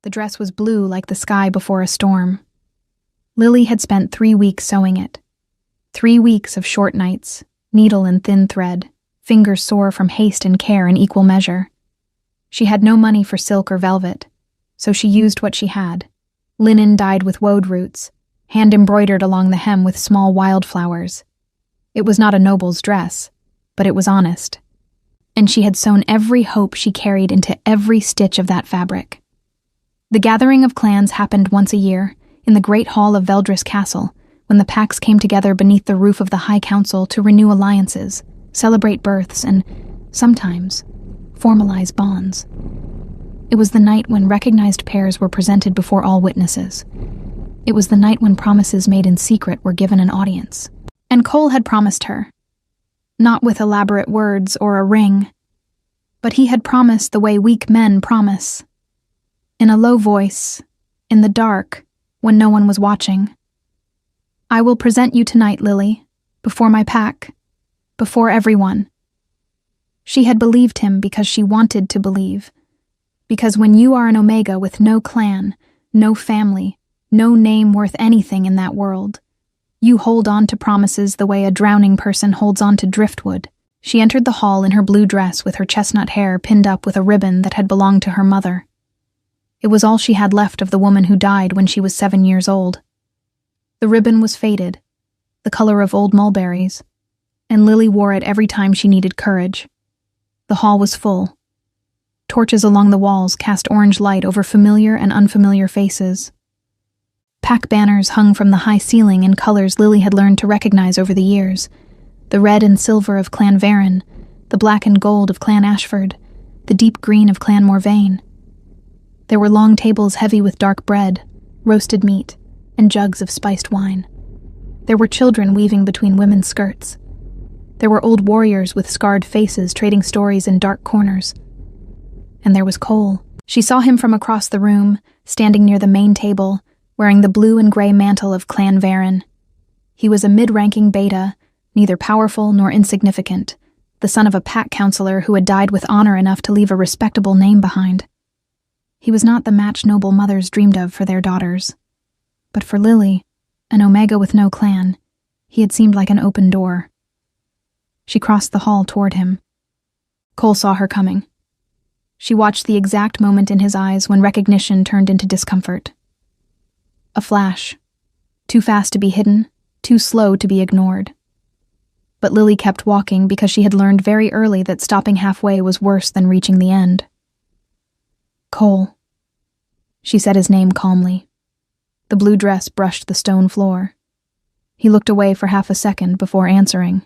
The dress was blue like the sky before a storm. Lily had spent 3 weeks sewing it. 3 weeks of short nights, needle and thin thread, fingers sore from haste and care in equal measure. She had no money for silk or velvet, so she used what she had: linen dyed with woad roots, hand-embroidered along the hem with small wildflowers. It was not a noble's dress, but it was honest, and she had sewn every hope she carried into every stitch of that fabric. The gathering of clans happened once a year, in the great hall of Veldris Castle, when the packs came together beneath the roof of the High Council to renew alliances, celebrate births, and, sometimes, formalize bonds. It was the night when recognized pairs were presented before all witnesses. It was the night when promises made in secret were given an audience. And Cole had promised her. Not with elaborate words or a ring, but he had promised the way weak men promise. In a low voice, in the dark, when no one was watching. "I will present you tonight, Lily, before my pack, before everyone." She had believed him because she wanted to believe. Because when you are an Omega with no clan, no family, no name worth anything in that world, you hold on to promises the way a drowning person holds on to driftwood. She entered the hall in her blue dress with her chestnut hair pinned up with a ribbon that had belonged to her mother. It was all she had left of the woman who died when she was 7 years old. The ribbon was faded, the color of old mulberries, and Lily wore it every time she needed courage. The hall was full. Torches along the walls cast orange light over familiar and unfamiliar faces. Pack banners hung from the high ceiling in colors Lily had learned to recognize over the years: the red and silver of Clan Varen, the black and gold of Clan Ashford, the deep green of Clan Morvain. There were long tables heavy with dark bread, roasted meat, and jugs of spiced wine. There were children weaving between women's skirts. There were old warriors with scarred faces trading stories in dark corners. And there was Cole. She saw him from across the room, standing near the main table, wearing the blue and gray mantle of Clan Varen. He was a mid-ranking beta, neither powerful nor insignificant, the son of a pack counselor who had died with honor enough to leave a respectable name behind. He was not the match noble mothers dreamed of for their daughters. But for Lily, an Omega with no clan, he had seemed like an open door. She crossed the hall toward him. Cole saw her coming. She watched the exact moment in his eyes when recognition turned into discomfort. A flash. Too fast to be hidden, too slow to be ignored. But Lily kept walking because she had learned very early that stopping halfway was worse than reaching the end. "Cole." She said his name calmly. The blue dress brushed the stone floor. He looked away for half a second before answering.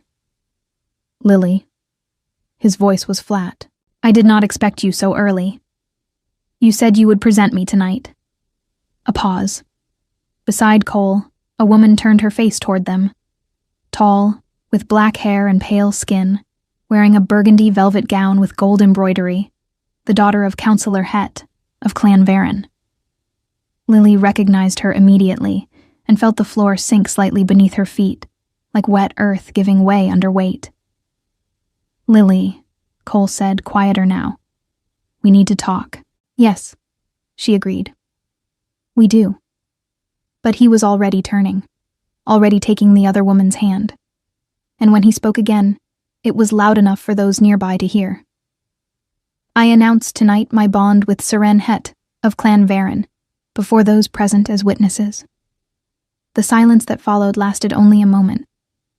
"Lily." His voice was flat. "I did not expect you so early. You said you would present me tonight." A pause. Beside Cole, a woman turned her face toward them. Tall, with black hair and pale skin, wearing a burgundy velvet gown with gold embroidery, the daughter of Councillor Het, of Clan Varen. Lily recognized her immediately and felt the floor sink slightly beneath her feet, like wet earth giving way under weight. "Lily," Cole said, quieter now. "We need to talk." "Yes," she agreed. "We do." But he was already turning, already taking the other woman's hand. And when he spoke again, it was loud enough for those nearby to hear. "I announce tonight my bond with Seren Het of Clan Varen, before those present as witnesses." The silence that followed lasted only a moment,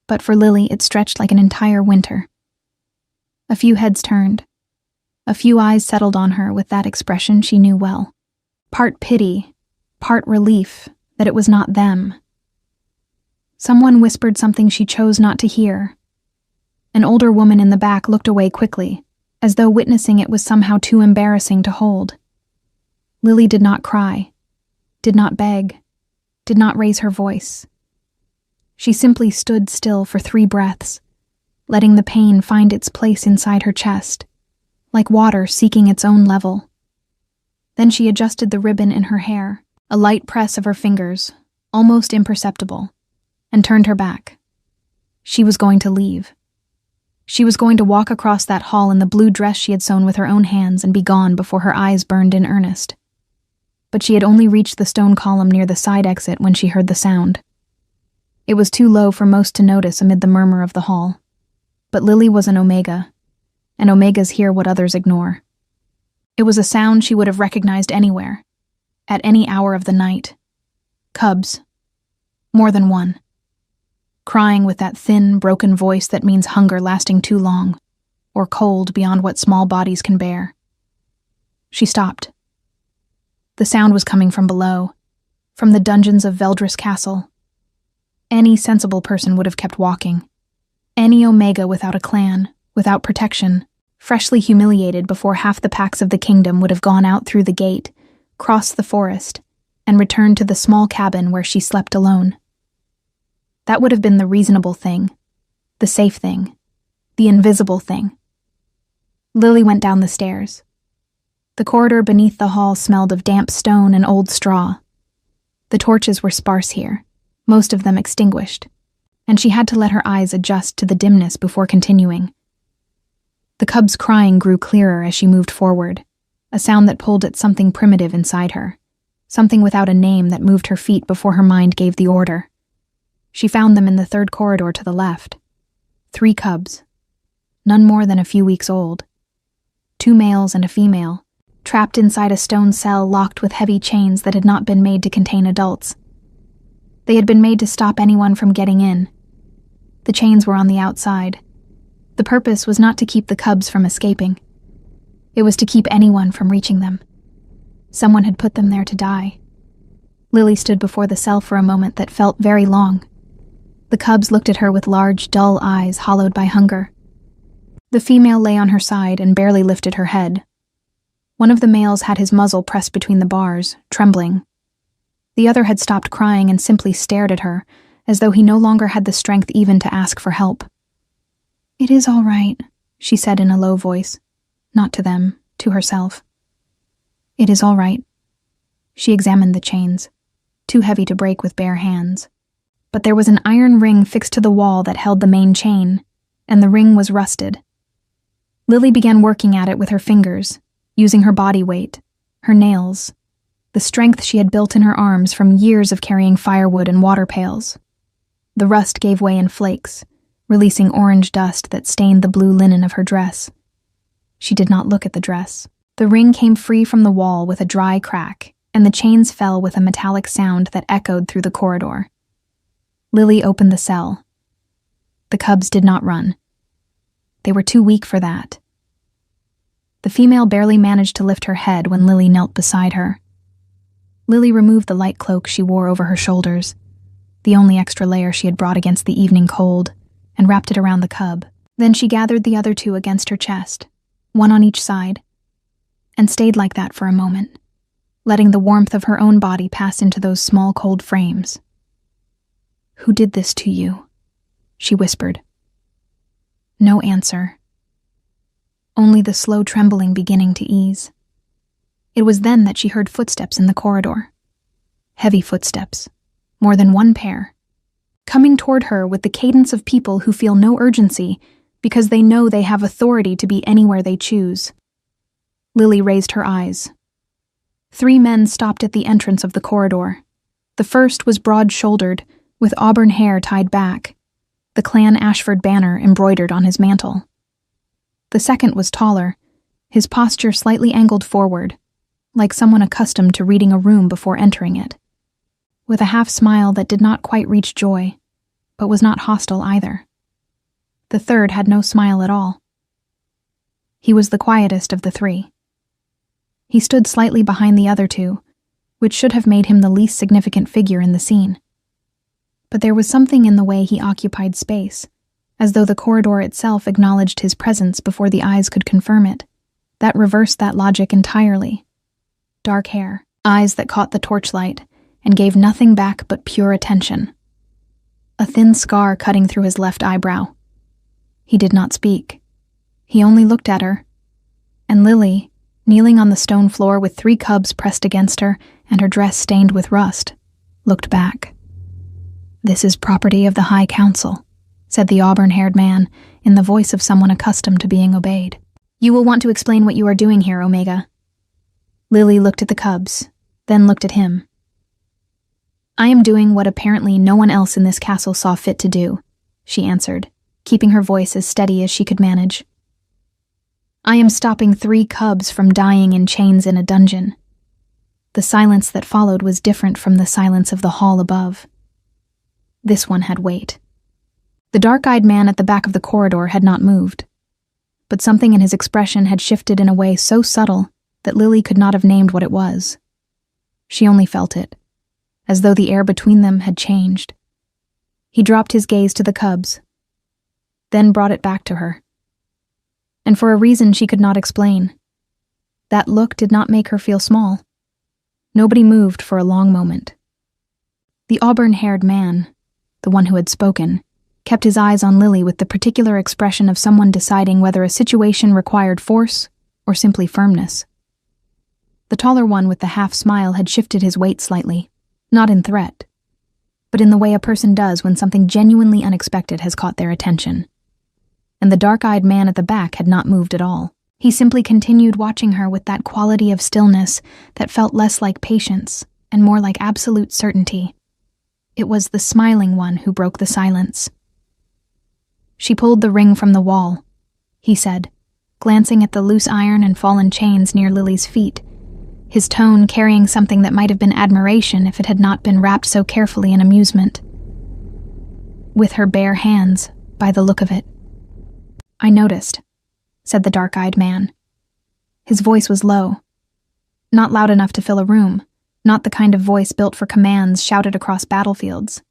but for Lily it stretched like an entire winter. A few heads turned. A few eyes settled on her with that expression she knew well. Part pity, part relief that it was not them. Someone whispered something she chose not to hear. An older woman in the back looked away quickly, as though witnessing it was somehow too embarrassing to hold. Lily did not cry, did not beg, did not raise her voice. She simply stood still for 3 breaths, letting the pain find its place inside her chest, like water seeking its own level. Then she adjusted the ribbon in her hair, a light press of her fingers, almost imperceptible, and turned her back. She was going to leave. She was going to walk across that hall in the blue dress she had sewn with her own hands and be gone before her eyes burned in earnest. but she had only reached the stone column near the side exit when she heard the sound. It was too low for most to notice amid the murmur of the hall. But Lily was an Omega, and Omegas hear what others ignore. It was a sound she would have recognized anywhere, at any hour of the night. Cubs. More than one. Crying with that thin, broken voice that means hunger lasting too long, or cold beyond what small bodies can bear. She stopped. The sound was coming from below, from the dungeons of Veldris Castle. Any sensible person would have kept walking. Any Omega without a clan, without protection, freshly humiliated before half the packs of the kingdom would have gone out through the gate, crossed the forest, and returned to the small cabin where she slept alone. That would have been the reasonable thing, the safe thing, the invisible thing. Lily went down the stairs. The corridor beneath the hall smelled of damp stone and old straw. The torches were sparse here, most of them extinguished, and she had to let her eyes adjust to the dimness before continuing. The cub's crying grew clearer as she moved forward, a sound that pulled at something primitive inside her, something without a name that moved her feet before her mind gave the order. She found them in the third corridor to the left. 3 cubs, none more than a few weeks old. 2 males and a female, trapped inside a stone cell locked with heavy chains that had not been made to contain adults. They had been made to stop anyone from getting in. The chains were on the outside. The purpose was not to keep the cubs from escaping. It was to keep anyone from reaching them. Someone had put them there to die. Lily stood before the cell for a moment that felt very long. The cubs looked at her with large, dull eyes hollowed by hunger. The female lay on her side and barely lifted her head. One of the males had his muzzle pressed between the bars, trembling. The other had stopped crying and simply stared at her, as though he no longer had the strength even to ask for help. "It is all right," she said in a low voice, not to them, to herself. "It is all right." She examined the chains, too heavy to break with bare hands. But there was an iron ring fixed to the wall that held the main chain, and the ring was rusted. Lily began working at it with her fingers, using her body weight, her nails, the strength she had built in her arms from years of carrying firewood and water pails. The rust gave way in flakes, releasing orange dust that stained the blue linen of her dress. She did not look at the dress. The ring came free from the wall with a dry crack, and the chains fell with a metallic sound that echoed through the corridor. Lily opened the cell. The cubs did not run. They were too weak for that. The female barely managed to lift her head when Lily knelt beside her. Lily removed the light cloak she wore over her shoulders, the only extra layer she had brought against the evening cold, and wrapped it around the cub. Then she gathered the other 2 against her chest, one on each side, and stayed like that for a moment, letting the warmth of her own body pass into those small cold frames. "Who did this to you?" she whispered. No answer. Only the slow trembling beginning to ease. It was then that she heard footsteps in the corridor. Heavy footsteps, more than one pair, coming toward her with the cadence of people who feel no urgency because they know they have authority to be anywhere they choose. Lily raised her eyes. 3 men stopped at the entrance of the corridor. The first was broad-shouldered, with auburn hair tied back, the Clan Ashford banner embroidered on his mantle. The second was taller, his posture slightly angled forward, like someone accustomed to reading a room before entering it, with a half-smile that did not quite reach joy, but was not hostile either. The third had no smile at all. He was the quietest of the 3. He stood slightly behind the other 2, which should have made him the least significant figure in the scene. But there was something in the way he occupied space, as though the corridor itself acknowledged his presence before the eyes could confirm it, that reversed that logic entirely. Dark hair, eyes that caught the torchlight, and gave nothing back but pure attention. A thin scar cutting through his left eyebrow. He did not speak. He only looked at her. And Lily, kneeling on the stone floor with 3 cubs pressed against her and her dress stained with rust, looked back. "This is property of the High Council," said the auburn-haired man, in the voice of someone accustomed to being obeyed. "You will want to explain what you are doing here, Omega." Lily looked at the cubs, then looked at him. "I am doing what apparently no one else in this castle saw fit to do," she answered, keeping her voice as steady as she could manage. "I am stopping 3 cubs from dying in chains in a dungeon." The silence that followed was different from the silence of the hall above. This one had weight. The dark-eyed man at the back of the corridor had not moved, but something in his expression had shifted in a way so subtle that Lily could not have named what it was. She only felt it, as though the air between them had changed. He dropped his gaze to the cubs, then brought it back to her. And for a reason she could not explain, that look did not make her feel small. Nobody moved for a long moment. The auburn-haired man, the one who had spoken, kept his eyes on Lily with the particular expression of someone deciding whether a situation required force or simply firmness. The taller one with the half-smile had shifted his weight slightly, not in threat, but in the way a person does when something genuinely unexpected has caught their attention. And the dark-eyed man at the back had not moved at all. He simply continued watching her with that quality of stillness that felt less like patience and more like absolute certainty. It was the smiling one who broke the silence. "She pulled the ring from the wall," he said, glancing at the loose iron and fallen chains near Lily's feet, his tone carrying something that might have been admiration if it had not been wrapped so carefully in amusement. "With her bare hands, by the look of it." "I noticed," said the dark-eyed man. His voice was low, not loud enough to fill a room, not the kind of voice built for commands shouted across battlefields.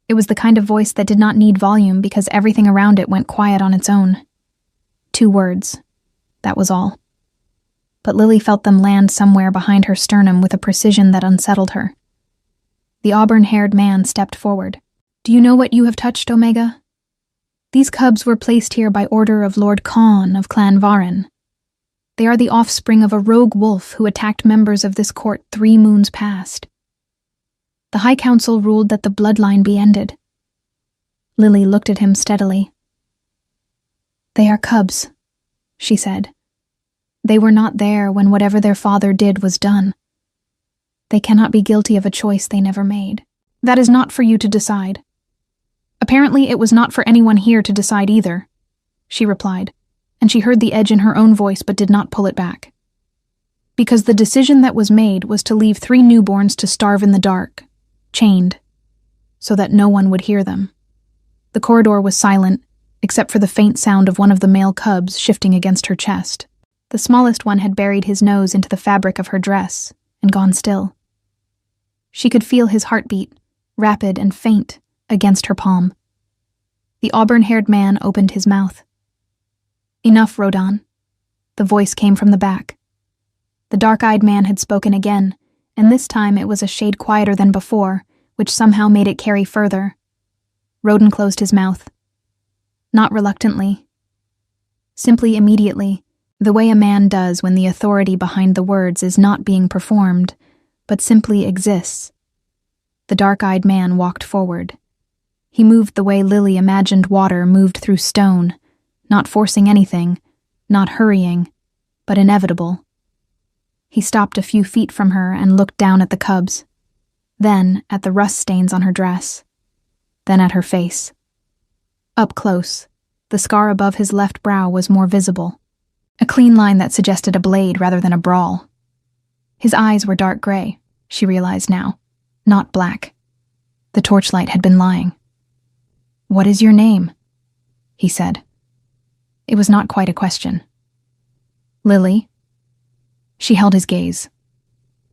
It was the kind of voice that did not need volume because everything around it went quiet on its own. 2 words, that was all. But Lily felt them land somewhere behind her sternum with a precision that unsettled her. The auburn-haired man stepped forward. "Do you know what you have touched, Omega? These cubs were placed here by order of Lord Khan of Clan Varen. They are the offspring of a rogue wolf who attacked members of this court 3 moons past. The High Council ruled that the bloodline be ended." Lily looked at him steadily. "They are cubs," she said. "They were not there when whatever their father did was done. They cannot be guilty of a choice they never made. That is not for you to decide." "Apparently it was not for anyone here to decide either," she replied, and she heard the edge in her own voice but did not pull it back. "Because the decision that was made was to leave 3 newborns to starve in the dark, chained, so that no one would hear them." The corridor was silent, except for the faint sound of one of the male cubs shifting against her chest. The smallest one had buried his nose into the fabric of her dress and gone still. She could feel his heartbeat, rapid and faint, against her palm. The auburn-haired man opened his mouth. "Enough, Rodan." The voice came from the back. The dark-eyed man had spoken again, and this time it was a shade quieter than before, which somehow made it carry further. Rodan closed his mouth. Not reluctantly. Simply immediately, the way a man does when the authority behind the words is not being performed, but simply exists. The dark-eyed man walked forward. He moved the way Lily imagined water moved through stone, not forcing anything, not hurrying, but inevitable. He stopped a few feet from her and looked down at the cubs, then at the rust stains on her dress, then at her face. Up close, the scar above his left brow was more visible, a clean line that suggested a blade rather than a brawl. His eyes were dark gray, she realized now, not black. The torchlight had been lying. "What is your name?" he said. It was not quite a question. "Lily." She held his gaze.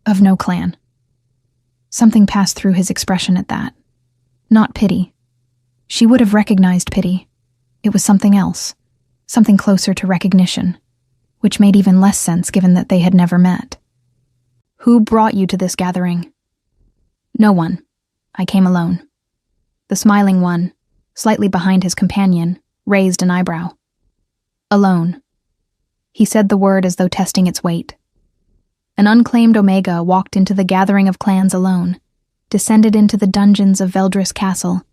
"Of no clan." Something passed through his expression at that. Not pity. She would have recognized pity. It was something else, something closer to recognition, which made even less sense given that they had never met. "Who brought you to this gathering?" "No one. I came alone." The smiling one, slightly behind his companion, raised an eyebrow. "Alone." He said the word as though testing its weight. An unclaimed Omega walked into the gathering of clans alone, descended into the dungeons of Veldris Castle,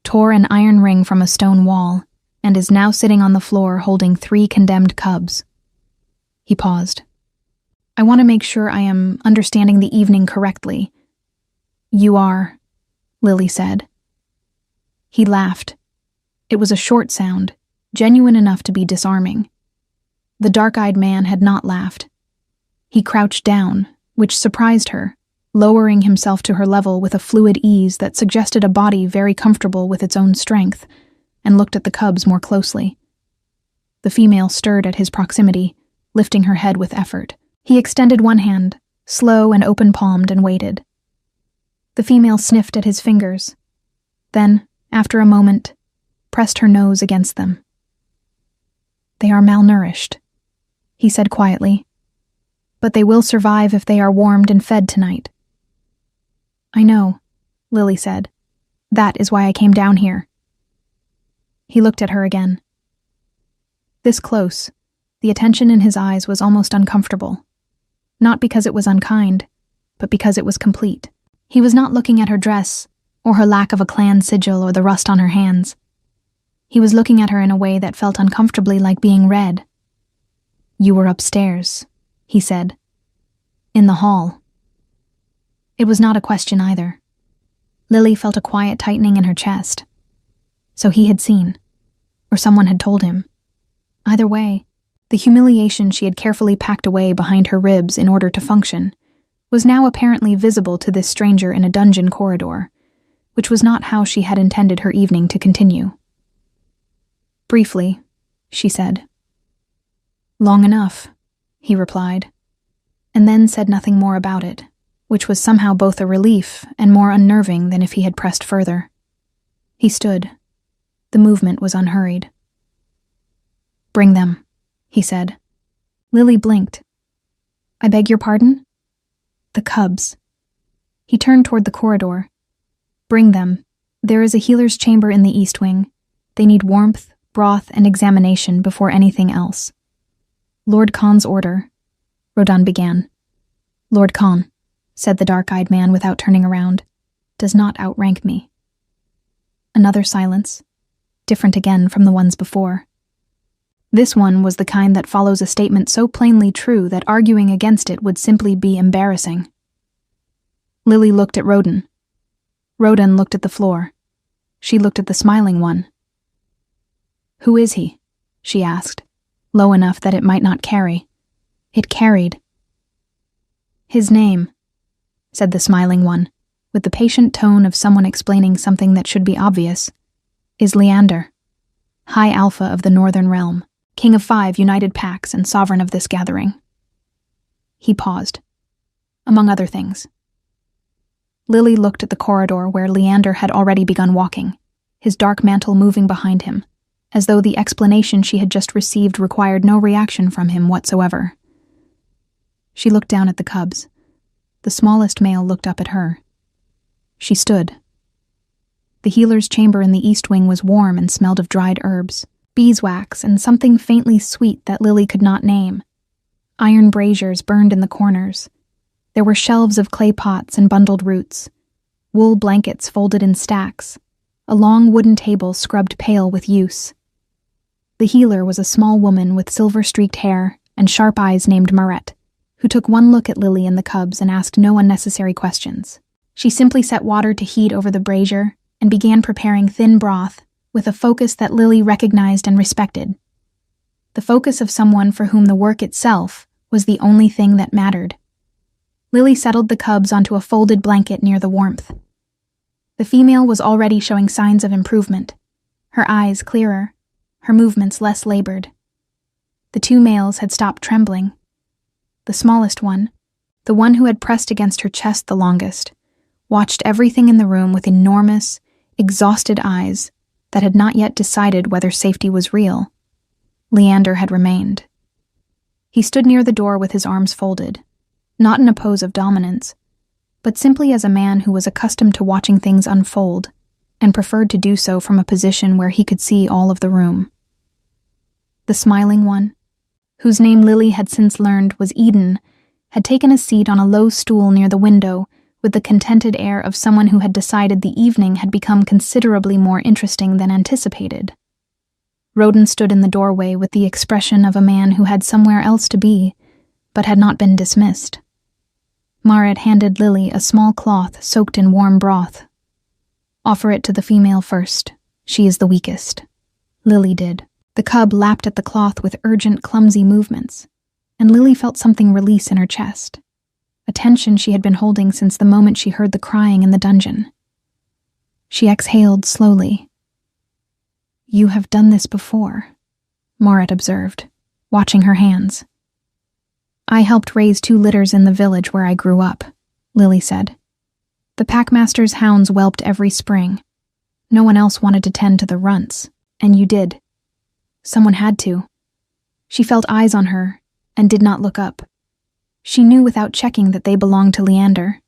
tore an iron ring from a stone wall, and is now sitting on the floor holding 3 condemned cubs. He paused. I want to make sure I am understanding the evening correctly. You are, Lily said. He laughed. It was a short sound, genuine enough to be disarming. The dark-eyed man had not laughed. He crouched down, which surprised her, lowering himself to her level with a fluid ease that suggested a body very comfortable with its own strength, and looked at the cubs more closely. The female stirred at his proximity, lifting her head with effort. He extended one hand, slow and open-palmed, and waited. The female sniffed at his fingers. Then, after a moment, pressed her nose against them. They are malnourished, he said quietly, but they will survive if they are warmed and fed tonight. I know, Lily said. That is why I came down here. He looked at her again. This close, the attention in his eyes was almost uncomfortable. Not because it was unkind, but because it was complete. He was not looking at her dress, or her lack of a clan sigil or the rust on her hands. He was looking at her in a way that felt uncomfortably like being read. You were upstairs, he said. In the hall. It was not a question either. Lily felt a quiet tightening in her chest. So he had seen, or someone had told him. Either way, the humiliation she had carefully packed away behind her ribs in order to function was now apparently visible to this stranger in a dungeon corridor, which was not how she had intended her evening to continue. Briefly, she said. Long enough, he replied, and then said nothing more about it, which was somehow both a relief and more unnerving than if he had pressed further. He stood. The movement was unhurried. Bring them, he said. Lily blinked. I beg your pardon? The cubs. He turned toward the corridor. Bring them. There is a healer's chamber in the east wing. They need warmth, broth, and examination before anything else. Lord Khan's order, Rodan began. Lord Khan, said the dark-eyed man without turning around, does not outrank me. Another silence, different again from the ones before. This one was the kind that follows a statement so plainly true that arguing against it would simply be embarrassing. Lily looked at Rodan. Rodan looked at the floor. She looked at the smiling one. Who is he? She asked, low enough that it might not carry. It carried. His name, said the smiling one, with the patient tone of someone explaining something that should be obvious, is Leander, High Alpha of the Northern Realm, King of 5 united packs and sovereign of this gathering. He paused, among other things. Lily looked at the corridor where Leander had already begun walking, his dark mantle moving behind him, as though the explanation she had just received required no reaction from him whatsoever. She looked down at the cubs. The smallest male looked up at her. She stood. The healer's chamber in the east wing was warm and smelled of dried herbs, beeswax, and something faintly sweet that Lily could not name. Iron braziers burned in the corners. There were shelves of clay pots and bundled roots, wool blankets folded in stacks, a long wooden table scrubbed pale with use. The healer was a small woman with silver-streaked hair and sharp eyes named Marette, who took one look at Lily and the cubs and asked no unnecessary questions. She simply set water to heat over the brazier and began preparing thin broth with a focus that Lily recognized and respected. The focus of someone for whom the work itself was the only thing that mattered. Lily settled the cubs onto a folded blanket near the warmth. The female was already showing signs of improvement, her eyes clearer, her movements less labored. The 2 males had stopped trembling. The smallest one, the one who had pressed against her chest the longest, watched everything in the room with enormous, exhausted eyes that had not yet decided whether safety was real. Leander had remained. He stood near the door with his arms folded, not in a pose of dominance, but simply as a man who was accustomed to watching things unfold and preferred to do so from a position where he could see all of the room. The smiling one, whose name Lily had since learned was Eden, had taken a seat on a low stool near the window with the contented air of someone who had decided the evening had become considerably more interesting than anticipated. Rodan stood in the doorway with the expression of a man who had somewhere else to be, but had not been dismissed. Marit handed Lily a small cloth soaked in warm broth. "Offer it to the female first. She is the weakest." Lily did. The cub lapped at the cloth with urgent, clumsy movements, and Lily felt something release in her chest, a tension she had been holding since the moment she heard the crying in the dungeon. She exhaled slowly. "You have done this before," Marit observed, watching her hands. "I helped raise 2 litters in the village where I grew up," Lily said. "The packmaster's hounds whelped every spring. No one else wanted to tend to the runts, and you did. Someone had to." She felt eyes on her and did not look up. She knew without checking that they belonged to Leander.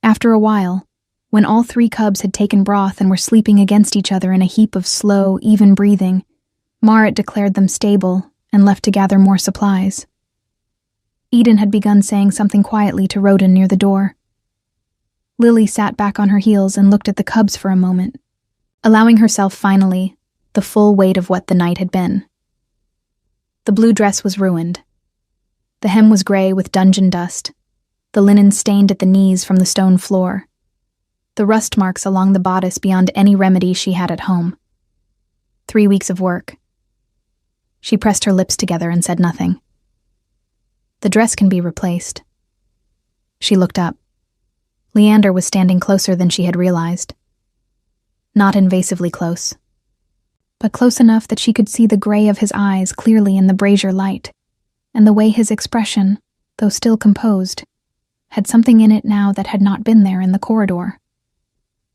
After a while, when all 3 cubs had taken broth and were sleeping against each other in a heap of slow, even breathing, Marit declared them stable and left to gather more supplies. Eden had begun saying something quietly to Roden near the door. Lily sat back on her heels and looked at the cubs for a moment, allowing herself finally the full weight of what the night had been. The blue dress was ruined. The hem was gray with dungeon dust, the linen stained at the knees from the stone floor, the rust marks along the bodice beyond any remedy she had at home. 3 weeks of work. She pressed her lips together and said nothing. "The dress can be replaced." She looked up. Leander was standing closer than she had realized. Not invasively close, but close enough that she could see the gray of his eyes clearly in the brazier light, and the way his expression, though still composed, had something in it now that had not been there in the corridor.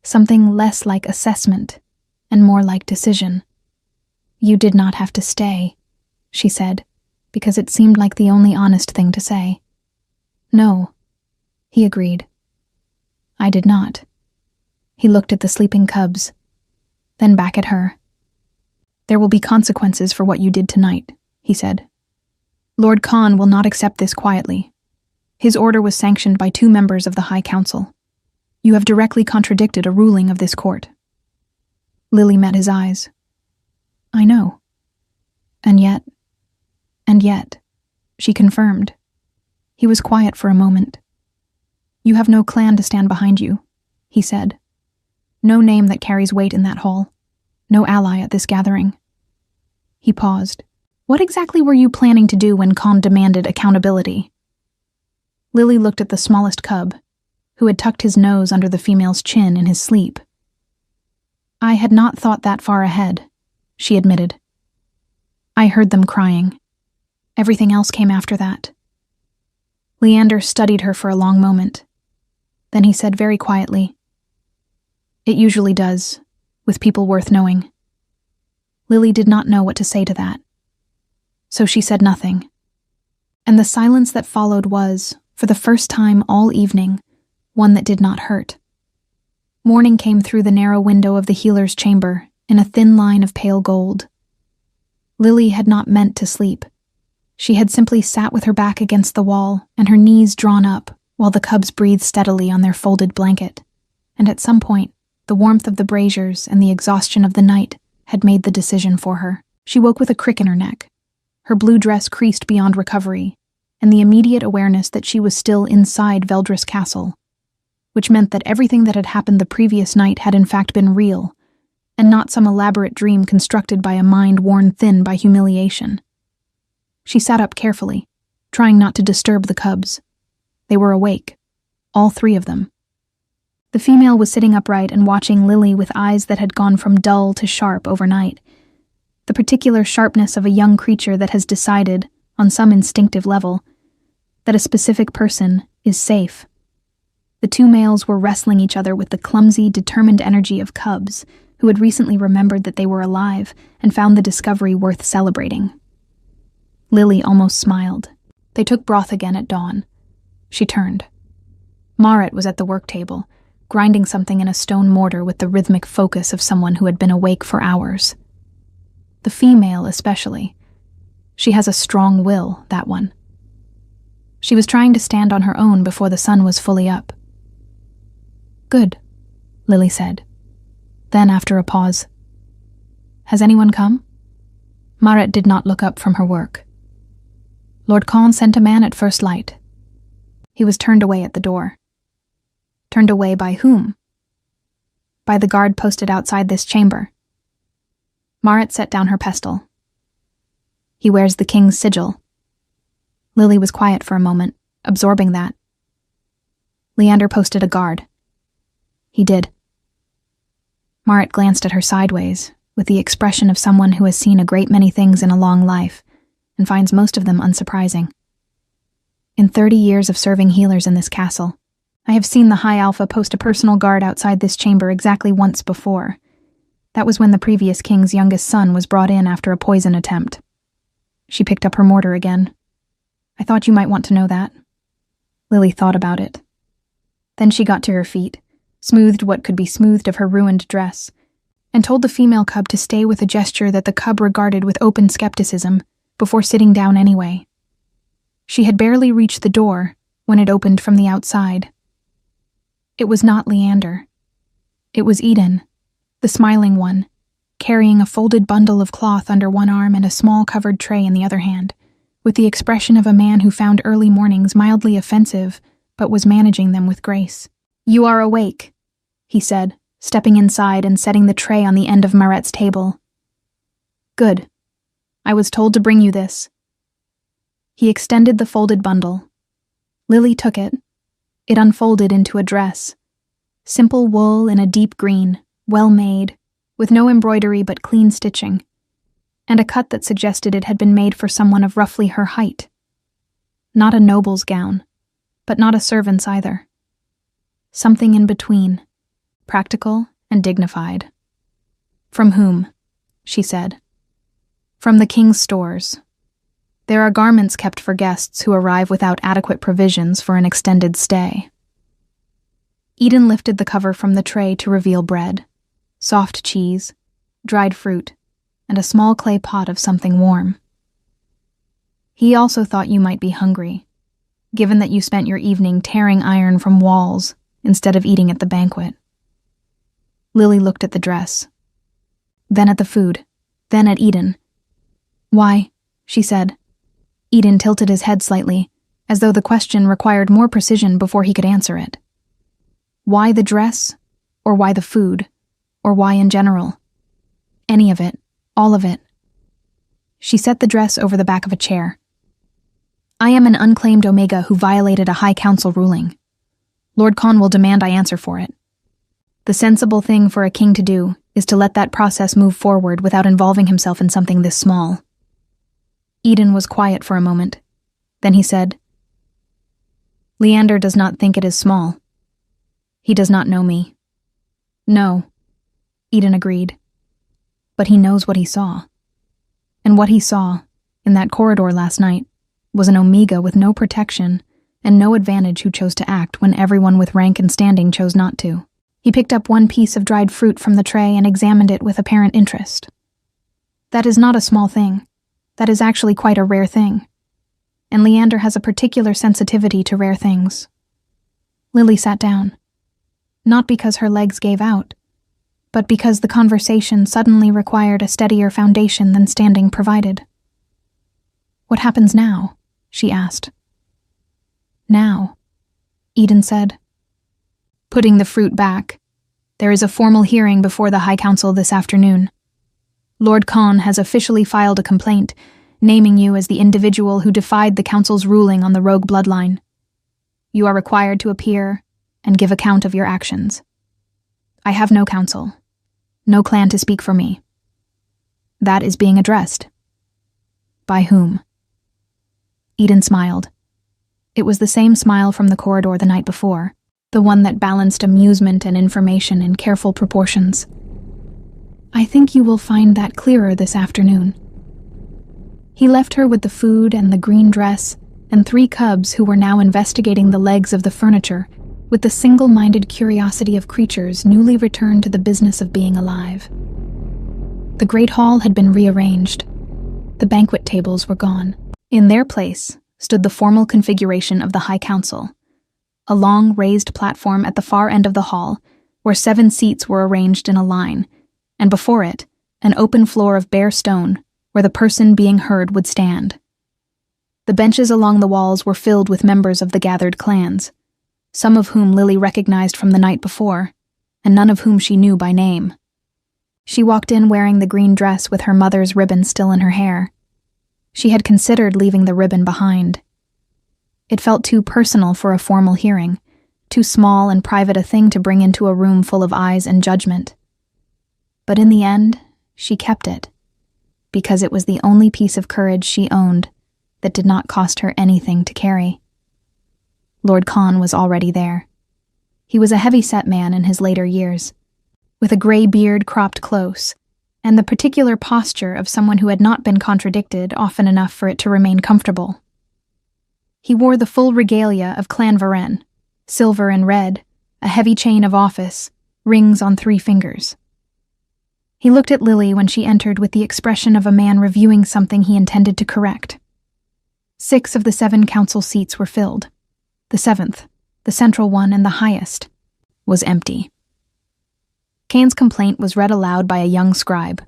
Something less like assessment and more like decision. "You did not have to stay," she said, because it seemed like the only honest thing to say. "No," he agreed. "I did not." He looked at the sleeping cubs, then back at her. "There will be consequences for what you did tonight," he said. "Lord Khan will not accept this quietly. His order was sanctioned by 2 members of the High Council. You have directly contradicted a ruling of this court." Lily met his eyes. "I know. And yet, she confirmed. He was quiet for a moment. "You have no clan to stand behind you," he said. "No name that carries weight in that hall. No ally at this gathering." He paused. "What exactly were you planning to do when Khan demanded accountability?" Lily looked at the smallest cub, who had tucked his nose under the female's chin in his sleep. "I had not thought that far ahead," she admitted. "I heard them crying. Everything else came after that." Leander studied her for a long moment. Then he said very quietly, "It usually does, with people worth knowing." Lily did not know what to say to that, so she said nothing. And the silence that followed was, for the first time all evening, one that did not hurt. Morning came through the narrow window of the healer's chamber in a thin line of pale gold. Lily had not meant to sleep. She had simply sat with her back against the wall and her knees drawn up while the cubs breathed steadily on their folded blanket, and at some point, the warmth of the braziers and the exhaustion of the night had made the decision for her. She woke with a crick in her neck, her blue dress creased beyond recovery, and the immediate awareness that she was still inside Veldris Castle, which meant that everything that had happened the previous night had in fact been real, and not some elaborate dream constructed by a mind worn thin by humiliation. She sat up carefully, trying not to disturb the cubs. They were awake, all 3 of them. The female was sitting upright and watching Lily with eyes that had gone from dull to sharp overnight, the particular sharpness of a young creature that has decided, on some instinctive level, that a specific person is safe. The 2 males were wrestling each other with the clumsy, determined energy of cubs who had recently remembered that they were alive and found the discovery worth celebrating. Lily almost smiled. They took broth again at dawn. She turned. Marit was at the work table, grinding something in a stone mortar with the rhythmic focus of someone who had been awake for hours. The female especially. She has a strong will, that one. She was trying to stand on her own before the sun was fully up. "Good," Lily said. Then, after a pause, "Has anyone come?" Marit did not look up from her work. Lord Khan sent a man at first light. He was turned away at the door. Turned away by whom? By the guard posted outside this chamber. Marit set down her pestle. He wears the king's sigil. Lily was quiet for a moment, absorbing that. Leander posted a guard. He did. Marit glanced at her sideways, with the expression of someone who has seen a great many things in a long life, and finds most of them unsurprising. In 30 years of serving healers in this castle, I have seen the High Alpha post a personal guard outside this chamber exactly once before. That was when the previous king's youngest son was brought in after a poison attempt. She picked up her mortar again. I thought you might want to know that. Lily thought about it. Then she got to her feet, smoothed what could be smoothed of her ruined dress, and told the female cub to stay with a gesture that the cub regarded with open skepticism before sitting down anyway. She had barely reached the door when it opened from the outside. It was not Leander. It was Eden, the smiling one, carrying a folded bundle of cloth under one arm and a small covered tray in the other hand, with the expression of a man who found early mornings mildly offensive, but was managing them with grace. "You are awake," he said, stepping inside and setting the tray on the end of Maret's table. "Good. I was told to bring you this." He extended the folded bundle. Lily took it. It unfolded into a dress. Simple wool in a deep green, well made, with no embroidery but clean stitching, and a cut that suggested it had been made for someone of roughly her height. Not a noble's gown, but not a servant's either. Something in between, practical and dignified. "From whom?" she said. "From the king's stores. There are garments kept for guests who arrive without adequate provisions for an extended stay." Eden lifted the cover from the tray to reveal bread, soft cheese, dried fruit, and a small clay pot of something warm. "He also thought you might be hungry, given that you spent your evening tearing iron from walls instead of eating at the banquet." Lily looked at the dress, then at the food, then at Eden. "Why?" she said. Eden tilted his head slightly, as though the question required more precision before he could answer it. Why the dress? Or why the food? Or why in general? Any of it. All of it. She set the dress over the back of a chair. "I am an unclaimed Omega who violated a High Council ruling. Lord Khan will demand I answer for it. The sensible thing for a king to do is to let that process move forward without involving himself in something this small." Eden was quiet for a moment. Then he said, "Leander does not think it is small. He does not know me." "No," Eden agreed. "But he knows what he saw. And what he saw, in that corridor last night, was an Omega with no protection and no advantage who chose to act when everyone with rank and standing chose not to." He picked up one piece of dried fruit from the tray and examined it with apparent interest. "That is not a small thing. That is actually quite a rare thing. And Leander has a particular sensitivity to rare things." Lily sat down. Not because her legs gave out, but because the conversation suddenly required a steadier foundation than standing provided. "What happens now?" she asked. "Now," Eden said. "Putting the fruit back. There is a formal hearing before the High Council this afternoon. Lord Khan has officially filed a complaint, naming you as the individual who defied the Council's ruling on the rogue bloodline. You are required to appear and give account of your actions. I have no council, no clan to speak for me. That is being addressed." "By whom?" Eden smiled. It was the same smile from the corridor the night before, the one that balanced amusement and information in careful proportions. "I think you will find that clearer this afternoon." He left her with the food and the green dress and 3 cubs who were now investigating the legs of the furniture with the single-minded curiosity of creatures newly returned to the business of being alive. The great hall had been rearranged. The banquet tables were gone. In their place stood the formal configuration of the High Council, a long raised platform at the far end of the hall where 7 seats were arranged in a line, and before it, an open floor of bare stone where the person being heard would stand. The benches along the walls were filled with members of the gathered clans, some of whom Lily recognized from the night before, and none of whom she knew by name. She walked in wearing the green dress with her mother's ribbon still in her hair. She had considered leaving the ribbon behind. It felt too personal for a formal hearing, too small and private a thing to bring into a room full of eyes and judgment. But in the end, she kept it, because it was the only piece of courage she owned that did not cost her anything to carry. Lord Khan was already there. He was a heavy-set man in his later years, with a gray beard cropped close, and the particular posture of someone who had not been contradicted often enough for it to remain comfortable. He wore the full regalia of Clan Varenne, silver and red, a heavy chain of office, rings on 3 fingers. He looked at Lily when she entered with the expression of a man reviewing something he intended to correct. 6 of the 7 council seats were filled. The 7th, the central one and the highest, was empty. Kane's complaint was read aloud by a young scribe.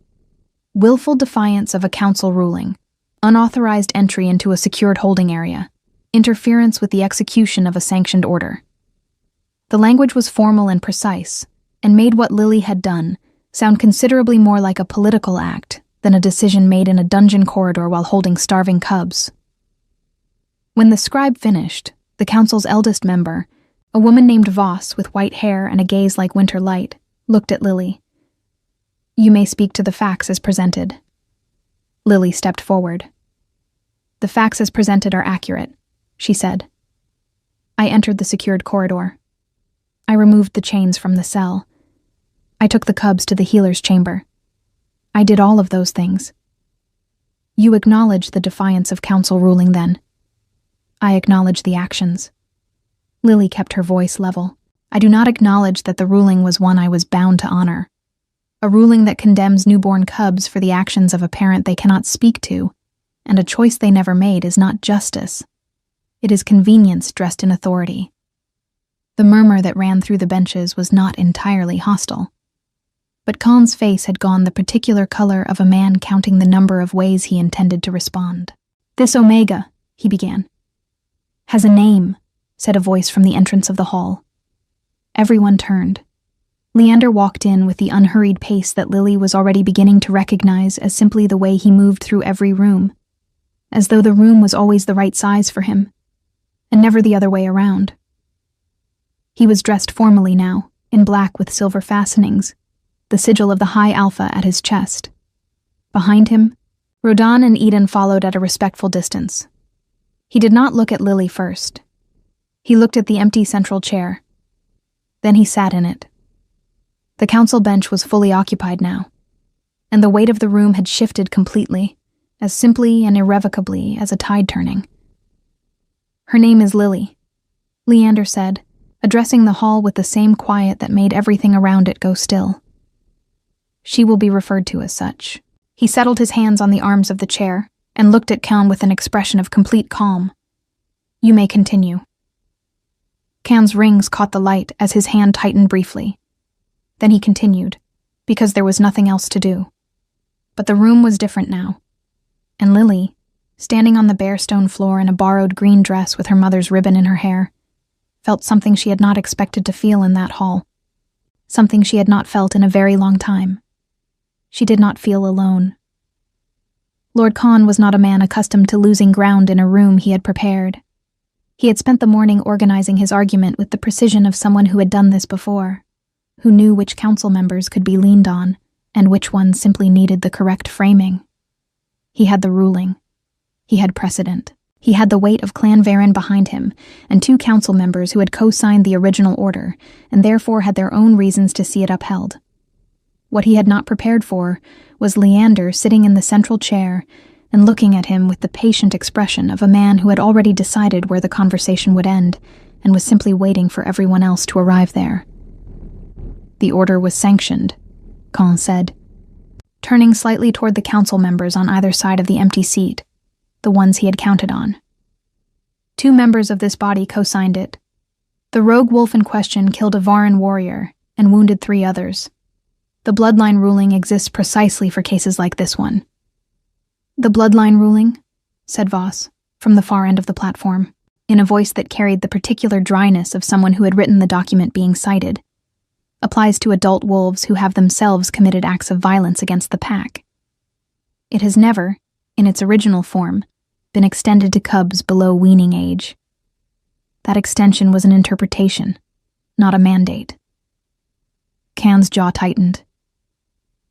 Willful defiance of a council ruling, unauthorized entry into a secured holding area, interference with the execution of a sanctioned order. The language was formal and precise, and made what Lily had done sound considerably more like a political act than a decision made in a dungeon corridor while holding starving cubs. When the scribe finished, the council's eldest member, a woman named Voss with white hair and a gaze like winter light, looked at Lily. "You may speak to the facts as presented." Lily stepped forward. "The facts as presented are accurate," she said. "I entered the secured corridor. I removed the chains from the cell. I took the cubs to the healer's chamber. I did all of those things." "You acknowledge the defiance of council ruling then?" "I acknowledge the actions." Lily kept her voice level. "I do not acknowledge that the ruling was one I was bound to honor. A ruling that condemns newborn cubs for the actions of a parent they cannot speak to, and a choice they never made, is not justice. It is convenience dressed in authority." The murmur that ran through the benches was not entirely hostile. But Khan's face had gone the particular color of a man counting the number of ways he intended to respond. "This Omega," he began. "Has a name," said a voice from the entrance of the hall. Everyone turned. Leander walked in with the unhurried pace that Lily was already beginning to recognize as simply the way he moved through every room, as though the room was always the right size for him, and never the other way around. He was dressed formally now, in black with silver fastenings, the sigil of the High Alpha at his chest. Behind him, Rodan and Eden followed at a respectful distance. He did not look at Lily first. He looked at the empty central chair. Then he sat in it. The council bench was fully occupied now, and the weight of the room had shifted completely, as simply and irrevocably as a tide turning. "Her name is Lily," Leander said, addressing the hall with the same quiet that made everything around it go still. "She will be referred to as such." He settled his hands on the arms of the chair and looked at Khan with an expression of complete calm. "You may continue." Khan's rings caught the light as his hand tightened briefly. Then he continued, because there was nothing else to do. But the room was different now, and Lily, standing on the bare stone floor in a borrowed green dress with her mother's ribbon in her hair, felt something she had not expected to feel in that hall, something she had not felt in a very long time. She did not feel alone. Lord Khan was not a man accustomed to losing ground in a room he had prepared. He had spent the morning organizing his argument with the precision of someone who had done this before, who knew which council members could be leaned on and which ones simply needed the correct framing. He had the ruling. He had precedent. He had the weight of Clan Varenne behind him, and 2 council members who had co-signed the original order, and therefore had their own reasons to see it upheld. What he had not prepared for was Leander sitting in the central chair and looking at him with the patient expression of a man who had already decided where the conversation would end and was simply waiting for everyone else to arrive there. "The order was sanctioned," Khan said, turning slightly toward the council members on either side of the empty seat, the ones he had counted on. 2 members of this body co-signed it. The rogue wolf in question killed a Varan warrior and wounded 3 others. The bloodline ruling exists precisely for cases like this one. "The bloodline ruling?" said Voss. from the far end of the platform, in a voice that carried the particular dryness of someone who had written the document being cited. Applies to adult wolves who have themselves committed acts of violence against the pack. It has never, in its original form, been extended to cubs below weaning age. That extension was an interpretation, not a mandate. Can's jaw tightened.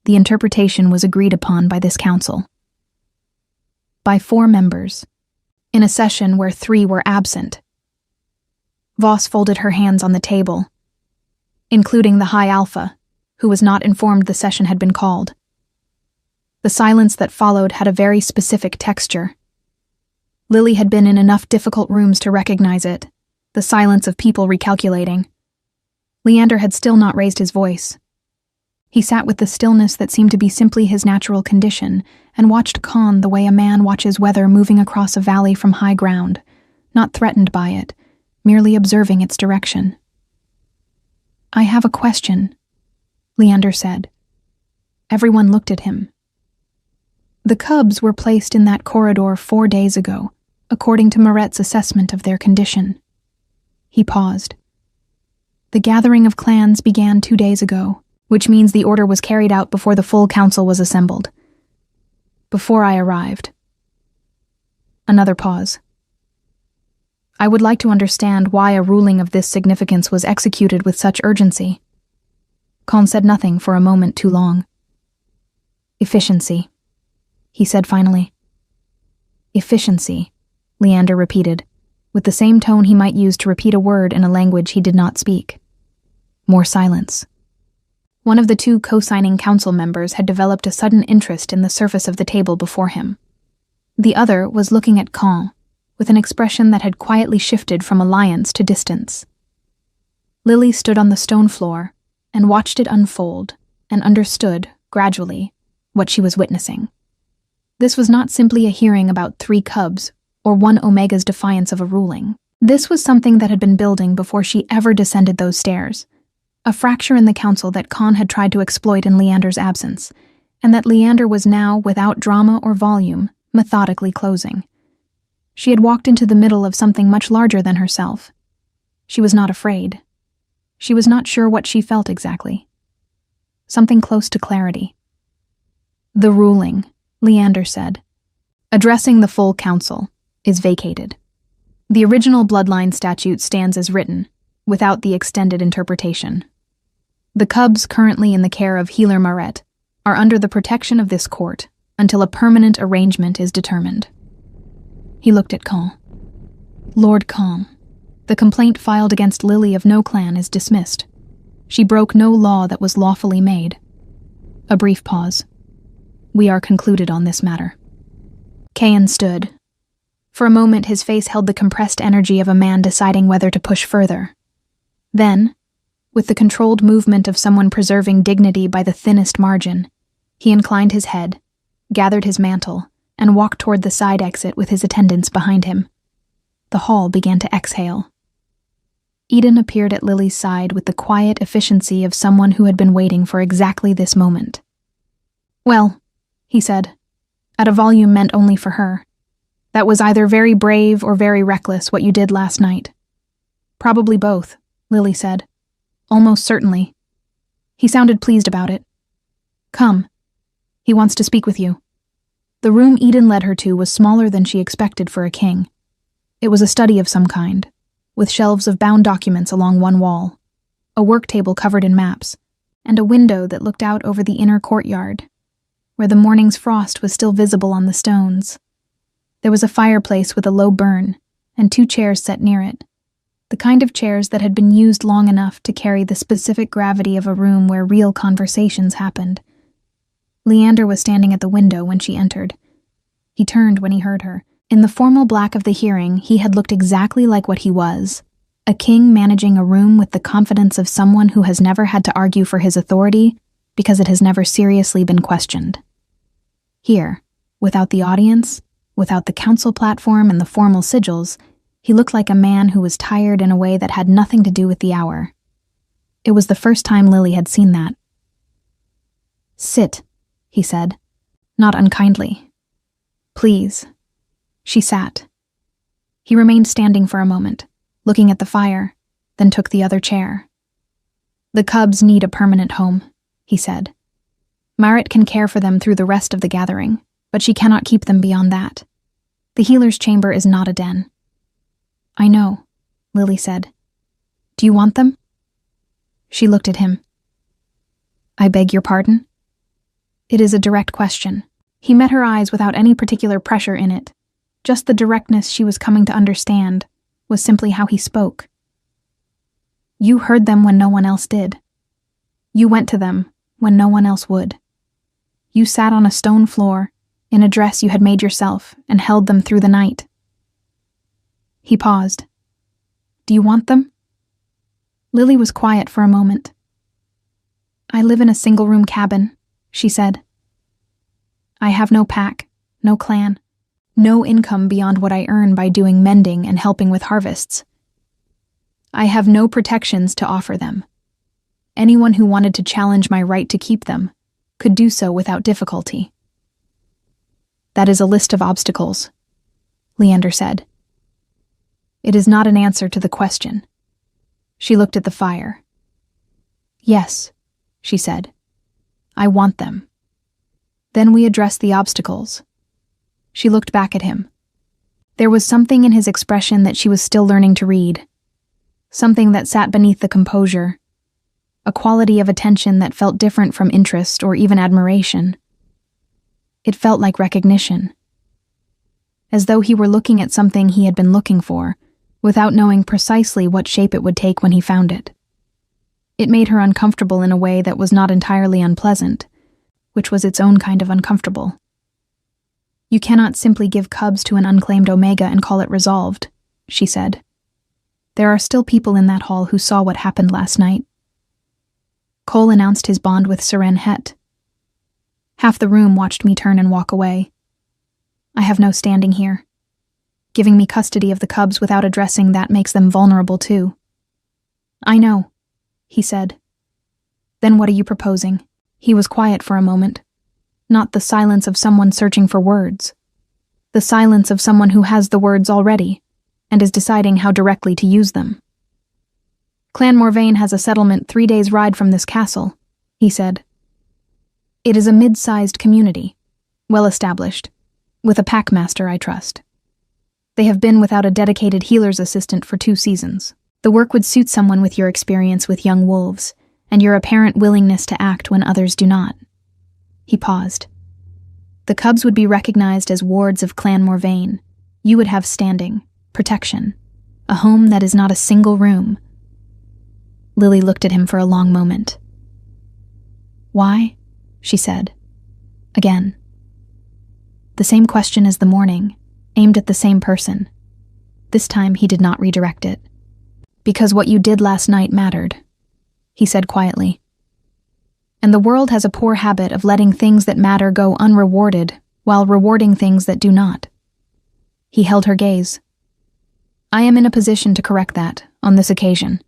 The interpretation was agreed upon by this council. By 4 members, in a session where 3 were absent. Voss folded her hands on the table, including the High Alpha, who was not informed the session had been called. The silence that followed had a very specific texture. Lily had been in enough difficult rooms to recognize it, the silence of people recalculating. Leander had still not raised his voice. He sat with the stillness that seemed to be simply his natural condition and watched Con the way a man watches weather moving across a valley from high ground, not threatened by it, merely observing its direction. "I have a question," Leander said. Everyone looked at him. "The cubs were placed in that corridor 4 days ago, according to Moret's assessment of their condition." He paused. "The gathering of clans began 2 days ago, which means the order was carried out before the full council was assembled. Before I arrived." Another pause. "I would like to understand why a ruling of this significance was executed with such urgency." Con said nothing for a moment too long. "Efficiency," he said finally. "Efficiency," Leander repeated, with the same tone he might use to repeat a word in a language he did not speak. More silence. One of the 2 co-signing council members had developed a sudden interest in the surface of the table before him. The other was looking at Con, with an expression that had quietly shifted from alliance to distance. Lily stood on the stone floor and watched it unfold and understood, gradually, what she was witnessing. This was not simply a hearing about 3 cubs or 1 Omega's defiance of a ruling. This was something that had been building before she ever descended those stairs. A fracture in the council that Con had tried to exploit in Leander's absence, and that Leander was now, without drama or volume, methodically closing. She had walked into the middle of something much larger than herself. She was not afraid. She was not sure what she felt exactly. Something close to clarity. "The ruling," Leander said, addressing the full council, "is vacated. The original bloodline statute stands as written, without the extended interpretation. The cubs currently in the care of Healer Moret are under the protection of this court until a permanent arrangement is determined." He looked at Con. "Lord Con, the complaint filed against Lily of no clan is dismissed. She broke no law that was lawfully made." A brief pause. "We are concluded on this matter." Cain stood. For a moment his face held the compressed energy of a man deciding whether to push further. Then, with the controlled movement of someone preserving dignity by the thinnest margin, he inclined his head, gathered his mantle, and walked toward the side exit with his attendants behind him. The hall began to exhale. Eden appeared at Lily's side with the quiet efficiency of someone who had been waiting for exactly this moment. "Well," he said, at a volume meant only for her, "that was either very brave or very reckless what you did last night." "Probably both," Lily said. "Almost certainly." He sounded pleased about it. "Come. He wants to speak with you." The room Eden led her to was smaller than she expected for a king. It was a study of some kind, with shelves of bound documents along one wall, a work table covered in maps, and a window that looked out over the inner courtyard, where the morning's frost was still visible on the stones. There was a fireplace with a low burn, and 2 chairs set near it, the kind of chairs that had been used long enough to carry the specific gravity of a room where real conversations happened. Leander was standing at the window when she entered. He turned when he heard her. In the formal black of the hearing, he had looked exactly like what he was, a king managing a room with the confidence of someone who has never had to argue for his authority because it has never seriously been questioned. Here, without the audience, without the council platform and the formal sigils, he looked like a man who was tired in a way that had nothing to do with the hour. It was the first time Lily had seen that. "Sit," he said, not unkindly. "Please." She sat, He remained standing for a moment, looking at the fire, then took the other chair. "The cubs need a permanent home," he said. "Marit can care for them through the rest of the gathering, but she cannot keep them beyond that. The healer's chamber is not a den." "I know," Lily said. "Do you want them?" She looked at him. "I beg your pardon?" It is a direct question. He met her eyes without any particular pressure in it. Just the directness she was coming to understand was simply how he spoke. "You heard them when no one else did. You went to them when no one else would. You sat on a stone floor in a dress you had made yourself and held them through the night." He paused. "Do you want them?" Lily was quiet for a moment. "I live in a single-room cabin," she said. "I have no pack, no clan, no income beyond what I earn by doing mending and helping with harvests. I have no protections to offer them. Anyone who wanted to challenge my right to keep them could do so without difficulty." "That is a list of obstacles," Leander said. "It is not an answer to the question." She looked at the fire. "Yes," she said. "I want them. Then we address the obstacles." She looked back at him. There was something in his expression that she was still learning to read. Something that sat beneath the composure. A quality of attention that felt different from interest or even admiration. It felt like recognition. As though he were looking at something he had been looking for, without knowing precisely what shape it would take when he found it. It made her uncomfortable in a way that was not entirely unpleasant, which was its own kind of uncomfortable. "You cannot simply give cubs to an unclaimed Omega and call it resolved," she said. "There are still people in that hall who saw what happened last night." Cole announced his bond with Seren Het. Half the room watched me turn and walk away. I have no standing here. Giving me custody of the cubs without addressing that makes them vulnerable too. "I know," he said. "Then what are you proposing?" He was quiet for a moment. Not the silence of someone searching for words. The silence of someone who has the words already, and is deciding how directly to use them. "Clan Morvain has a settlement 3 days' ride from this castle," he said. "It is a mid-sized community, well established, with a packmaster, I trust. They have been without a dedicated healer's assistant for 2 seasons. The work would suit someone with your experience with young wolves, and your apparent willingness to act when others do not." He paused. "The cubs would be recognized as wards of Clan Morvain. You would have standing, protection, a home that is not a single room." Lily looked at him for a long moment. "Why?" she said. Again. The same question as the morning, aimed at the same person. This time he did not redirect it. "Because what you did last night mattered," he said quietly. "And the world has a poor habit of letting things that matter go unrewarded while rewarding things that do not." He held her gaze. "I am in a position to correct that, on this occasion,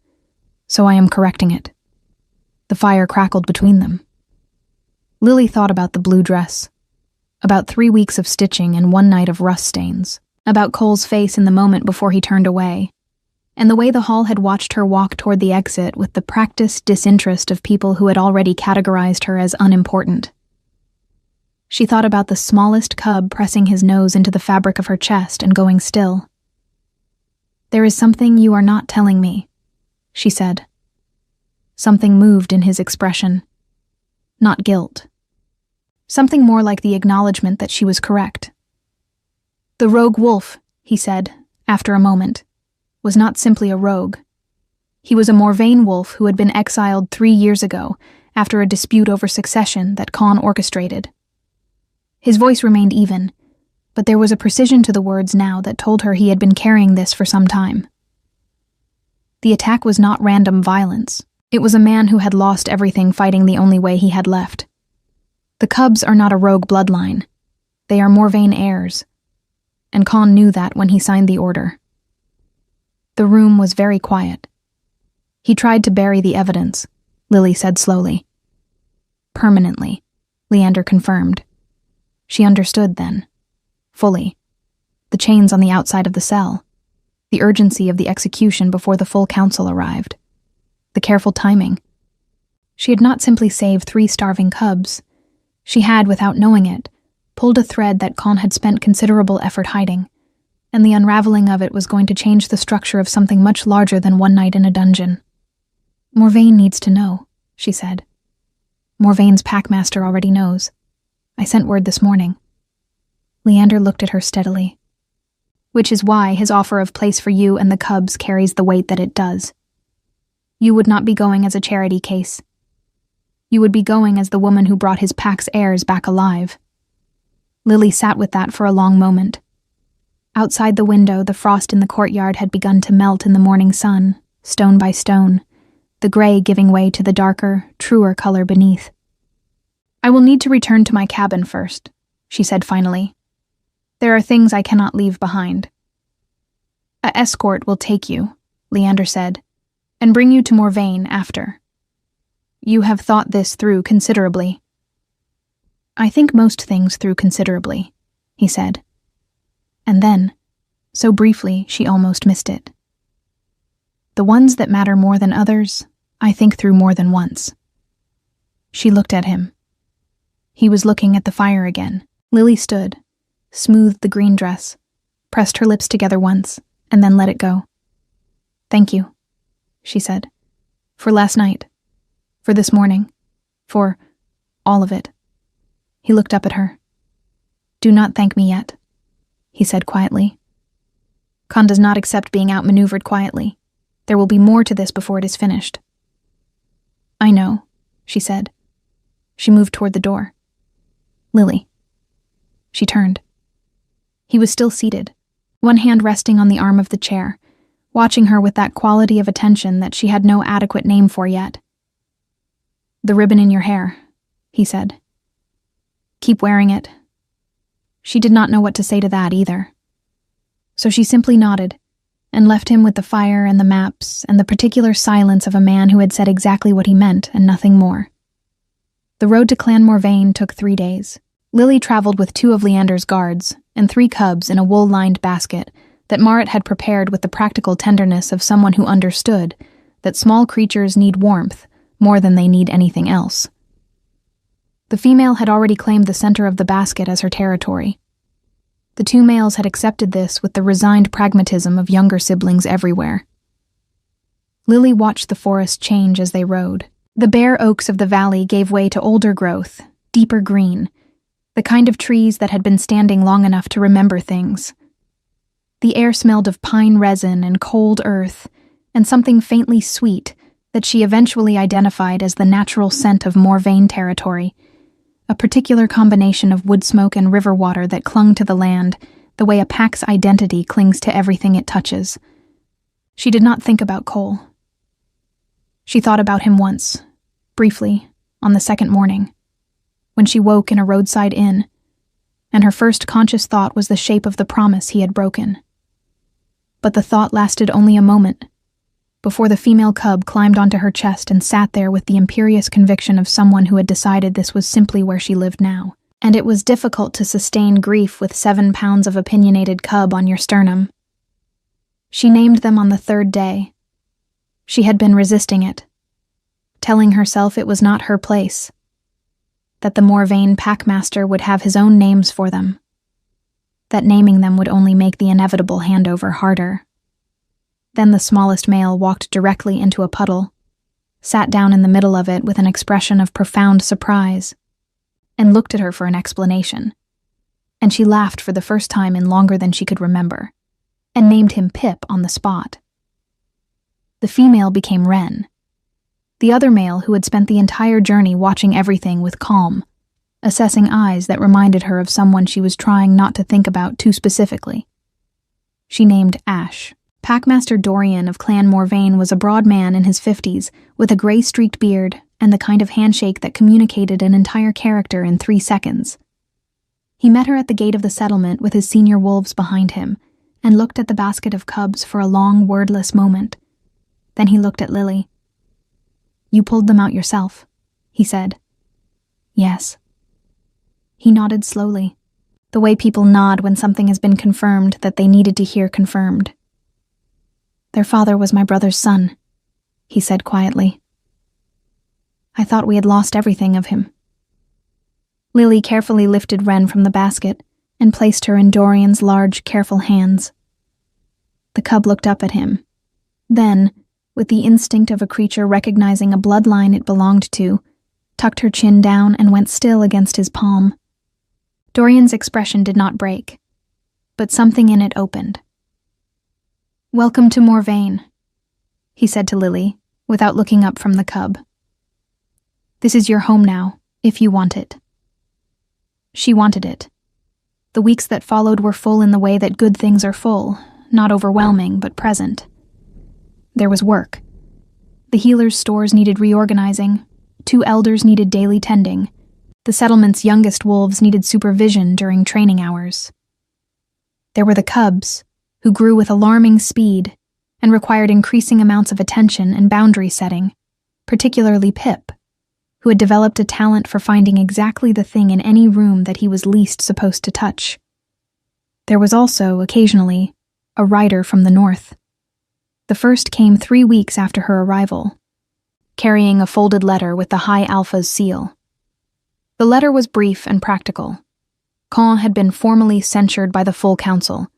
so I am correcting it." The fire crackled between them. Lily thought about the blue dress, about 3 weeks of stitching and 1 night of rust stains, about Cole's face in the moment before he turned away, and the way the hall had watched her walk toward the exit with the practiced disinterest of people who had already categorized her as unimportant. She thought about the smallest cub pressing his nose into the fabric of her chest and going still. "There is something you are not telling me," she said. Something moved in his expression. Not guilt. Something more like the acknowledgement that she was correct. "The rogue wolf," he said, after a moment, "was not simply a rogue. He was a Morvain wolf who had been exiled 3 years ago after a dispute over succession that Khan orchestrated." His voice remained even, but there was a precision to the words now that told her he had been carrying this for some time. The attack was not random violence. It was a man who had lost everything fighting the only way he had left. The cubs are not a rogue bloodline. They are Morvain heirs, and Khan knew that when he signed the order. The room was very quiet. "He tried to bury the evidence," Lily said slowly. "Permanently," Leander confirmed. She understood then. Fully. The chains on the outside of the cell. The urgency of the execution before the full council arrived. The careful timing. She had not simply saved 3 starving cubs. She had, without knowing it, pulled a thread that Con had spent considerable effort hiding, and the unraveling of it was going to change the structure of something much larger than one night in a dungeon. "Morvain needs to know," she said. "Morvain's packmaster already knows. I sent word this morning." Leander looked at her steadily. "Which is why his offer of place for you and the cubs carries the weight that it does. You would not be going as a charity case. You would be going as the woman who brought his pack's heirs back alive." Lily sat with that for a long moment. Outside the window, the frost in the courtyard had begun to melt in the morning sun, stone by stone, the gray giving way to the darker, truer color beneath. "I will need to return to my cabin first," she said finally. "There are things I cannot leave behind." "A escort will take you," Leander said, "and bring you to Morvain after. You have thought this through considerably." "I think most things through considerably," he said. And then, so briefly she almost missed it. "The ones that matter more than others, I think through more than once." She looked at him. He was looking at the fire again. Lily stood, smoothed the green dress, pressed her lips together once, and then let it go. "Thank you," she said, "for last night, for this morning, for all of it." He looked up at her. "Do not thank me yet," he said quietly. "Con does not accept being outmaneuvered quietly. There will be more to this before it is finished." "I know," she said. She moved toward the door. "Lily." She turned. He was still seated, one hand resting on the arm of the chair, watching her with that quality of attention that she had no adequate name for yet. "The ribbon in your hair," he said. "Keep wearing it." She did not know what to say to that either. So she simply nodded and left him with the fire and the maps and the particular silence of a man who had said exactly what he meant and nothing more. The road to Clan Morvain took 3 days. Lily traveled with 2 of Leander's guards and 3 cubs in a wool-lined basket that Marit had prepared with the practical tenderness of someone who understood that small creatures need warmth more than they need anything else. The female had already claimed the center of the basket as her territory. The 2 males had accepted this with the resigned pragmatism of younger siblings everywhere. Lily watched the forest change as they rode. The bare oaks of the valley gave way to older growth, deeper green, the kind of trees that had been standing long enough to remember things. The air smelled of pine resin and cold earth, and something faintly sweet that she eventually identified as the natural scent of Morvain territory, a particular combination of wood smoke and river water that clung to the land the way a pack's identity clings to everything it touches. She did not think about Cole. She thought about him once, briefly, on the second morning, when she woke in a roadside inn, and her first conscious thought was the shape of the promise he had broken. But the thought lasted only a moment, before the female cub climbed onto her chest and sat there with the imperious conviction of someone who had decided this was simply where she lived now. And it was difficult to sustain grief with 7 pounds of opinionated cub on your sternum. She named them on the 3rd day. She had been resisting it, telling herself it was not her place, that the Morvain packmaster would have his own names for them, that naming them would only make the inevitable handover harder. Then the smallest male walked directly into a puddle, sat down in the middle of it with an expression of profound surprise, and looked at her for an explanation. And she laughed for the first time in longer than she could remember, and named him Pip on the spot. The female became Wren, the other male who had spent the entire journey watching everything with calm, assessing eyes that reminded her of someone she was trying not to think about too specifically. She named Ash. Packmaster Dorian of Clan Morvain was a broad man in his 50s with a gray-streaked beard and the kind of handshake that communicated an entire character in 3 seconds. He met her at the gate of the settlement with his senior wolves behind him and looked at the basket of cubs for a long, wordless moment. Then he looked at Lily. "You pulled them out yourself," he said. "Yes." He nodded slowly, the way people nod when something has been confirmed that they needed to hear confirmed. Their father was my brother's son, he said quietly. I thought we had lost everything of him. Lily carefully lifted Wren from the basket and placed her in Dorian's large, careful hands. The cub looked up at him. Then, with the instinct of a creature recognizing a bloodline it belonged to, tucked her chin down and went still against his palm. Dorian's expression did not break, but something in it opened. "Welcome to Morvain," he said to Lily, without looking up from the cub. "This is your home now, if you want it." She wanted it. The weeks that followed were full in the way that good things are full, not overwhelming, but present. There was work. The healer's stores needed reorganizing. 2 elders needed daily tending. The settlement's youngest wolves needed supervision during training hours. There were the cubs, who grew with alarming speed and required increasing amounts of attention and boundary setting, particularly Pip, who had developed a talent for finding exactly the thing in any room that he was least supposed to touch. There was also, occasionally, a rider from the north. The first came 3 weeks after her arrival, carrying a folded letter with the High Alpha's seal. The letter was brief and practical. Caen had been formally censured by the full council.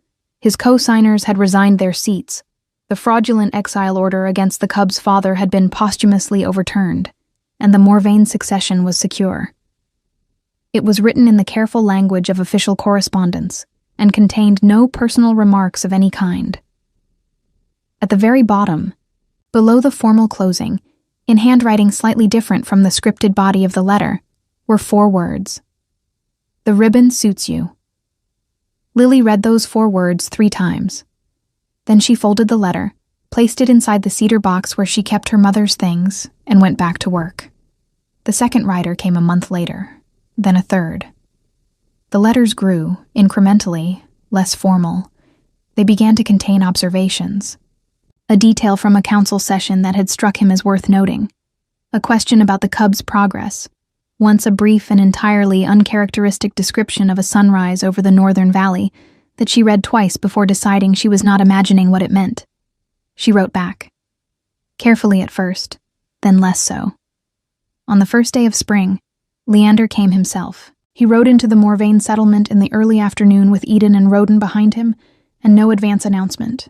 His co-signers had resigned their seats. The fraudulent exile order against the cub's father had been posthumously overturned, and the Morvain succession was secure. It was written in the careful language of official correspondence, and contained no personal remarks of any kind. At the very bottom, below the formal closing, in handwriting slightly different from the scripted body of the letter, were 4 words. "The ribbon suits you." Lily read those 4 words 3 times. Then she folded the letter, placed it inside the cedar box where she kept her mother's things, and went back to work. The second rider came a month later, then a third. The letters grew, incrementally, less formal. They began to contain observations. A detail from a council session that had struck him as worth noting. A question about the cub's progress. Once a brief and entirely uncharacteristic description of a sunrise over the northern valley that she read twice before deciding she was not imagining what it meant. She wrote back. Carefully at first, then less so. On the first day of spring, Leander came himself. He rode into the Morvain settlement in the early afternoon with Eden and Roden behind him, and no advance announcement,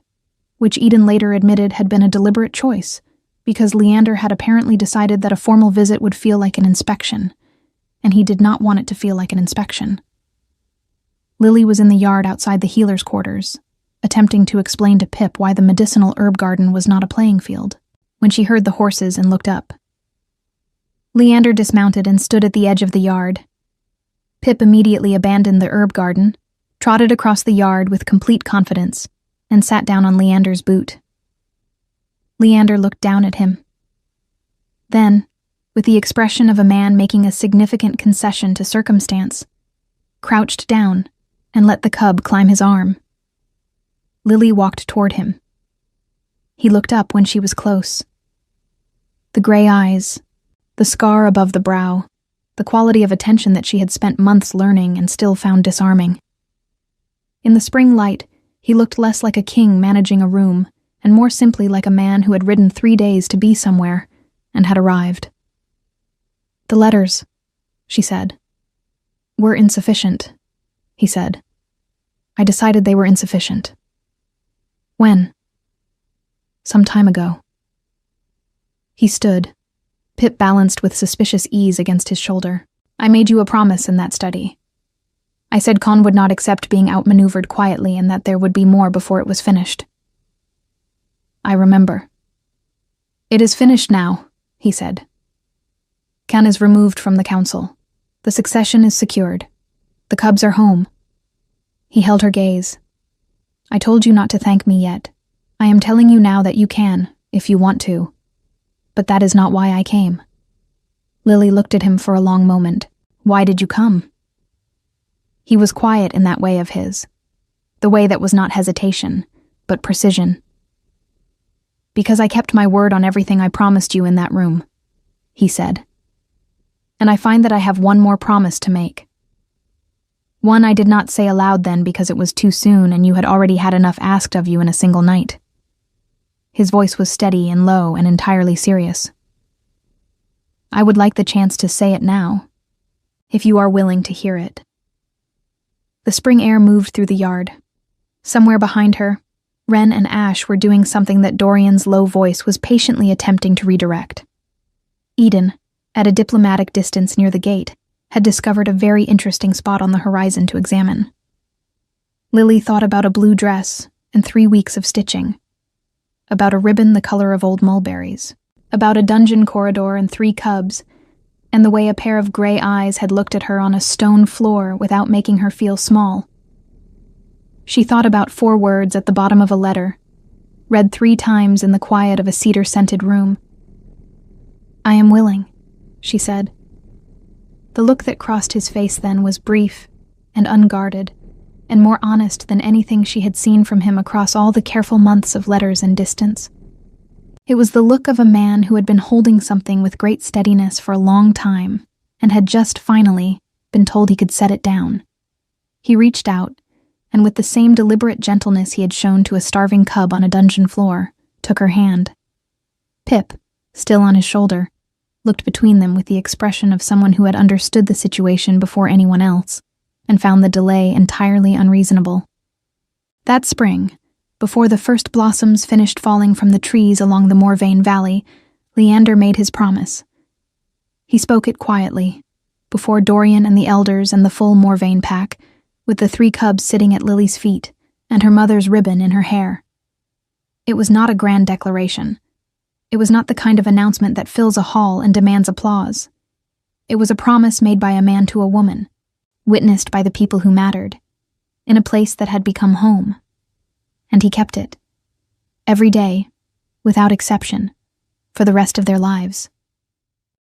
which Eden later admitted had been a deliberate choice, because Leander had apparently decided that a formal visit would feel like an inspection, and he did not want it to feel like an inspection. Lily was in the yard outside the healer's quarters, attempting to explain to Pip why the medicinal herb garden was not a playing field, when she heard the horses and looked up. Leander dismounted and stood at the edge of the yard. Pip immediately abandoned the herb garden, trotted across the yard with complete confidence, and sat down on Leander's boot. Leander looked down at him. Then, with the expression of a man making a significant concession to circumstance, crouched down and let the cub climb his arm. Lily walked toward him. He looked up when she was close. The gray eyes, the scar above the brow, the quality of attention that she had spent months learning and still found disarming. In the spring light, he looked less like a king managing a room, and more simply like a man who had ridden 3 days to be somewhere, and had arrived. "The letters," she said. "Were insufficient," he said. "I decided they were insufficient." "When?" "Some time ago." He stood. Pip balanced with suspicious ease against his shoulder. "I made you a promise in that study. I said Caen would not accept being outmaneuvered quietly and that there would be more before it was finished." "I remember." "It is finished now," he said. "Caen is removed from the council. The succession is secured. The cubs are home." He held her gaze. "I told you not to thank me yet. I am telling you now that you can, if you want to. But that is not why I came." Lily looked at him for a long moment. "Why did you come?" He was quiet in that way of his, the way that was not hesitation, but precision. "Because I kept my word on everything I promised you in that room," he said. "And I find that I have one more promise to make. One I did not say aloud then because it was too soon and you had already had enough asked of you in a single night. His voice was steady and low and entirely serious. "I would like the chance to say it now, if you are willing to hear it." The spring air moved through the yard. Somewhere behind her, Wren and Ash were doing something that Dorian's low voice was patiently attempting to redirect. Eden, at a diplomatic distance near the gate, had discovered a very interesting spot on the horizon to examine. Lily thought about a blue dress and 3 weeks of stitching, about a ribbon the color of old mulberries, about a dungeon corridor and 3 cubs, and the way a pair of gray eyes had looked at her on a stone floor without making her feel small. She thought about 4 words at the bottom of a letter, read 3 times in the quiet of a cedar-scented room. "I am willing," she said. The look that crossed his face then was brief and unguarded, and more honest than anything she had seen from him across all the careful months of letters and distance. It was the look of a man who had been holding something with great steadiness for a long time and had just finally been told he could set it down. He reached out, and with the same deliberate gentleness he had shown to a starving cub on a dungeon floor, took her hand. Pip, still on his shoulder, looked between them with the expression of someone who had understood the situation before anyone else, and found the delay entirely unreasonable. That spring, before the first blossoms finished falling from the trees along the Morvain Valley, Leander made his promise. He spoke it quietly, before Dorian and the elders and the full Morvain pack, with the 3 cubs sitting at Lily's feet and her mother's ribbon in her hair. It was not a grand declaration. It was not the kind of announcement that fills a hall and demands applause. It was a promise made by a man to a woman, witnessed by the people who mattered, in a place that had become home. And he kept it. Every day, without exception, for the rest of their lives.